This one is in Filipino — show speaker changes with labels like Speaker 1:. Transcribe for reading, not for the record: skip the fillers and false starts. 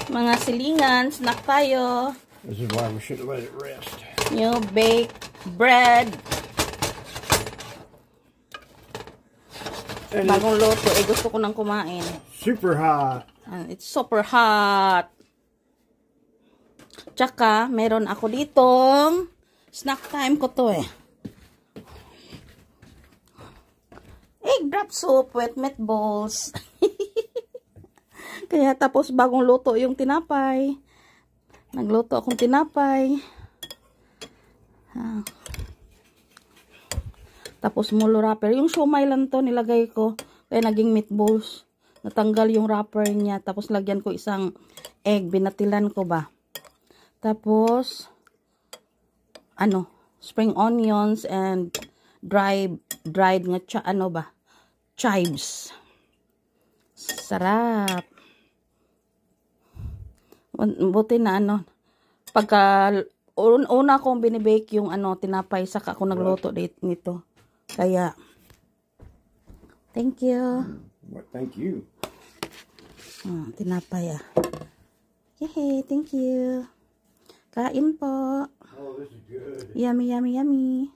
Speaker 1: Mga silingan, snack tayo.
Speaker 2: This is why we should have let it rest.
Speaker 1: New baked bread.
Speaker 2: And
Speaker 1: Bagong luto. Gusto ko nang kumain.
Speaker 2: super hot.
Speaker 1: And it's super hot. Tsaka, meron ako ditong snack time ko to eh. Egg drop soup with meatballs. Kaya tapos bagong luto yung tinapay. Nagluto akong tinapay. Tapos mulo wrapper. Yung siomai lang to nilagay ko. Kaya naging meatballs. Natanggal yung wrapper niya. Tapos lagyan ko isang egg. Binatilan ko ba. Tapos, spring onions and dried nga chives. Sarap. Buti na pagka una akong binibake yung tinapay, saka ako nagluto nito. Kaya, thank you.
Speaker 2: Thank you.
Speaker 1: Tinapay Yay, thank you. Kain po.
Speaker 2: Oh, this is good.
Speaker 1: Yummy, yummy, yummy.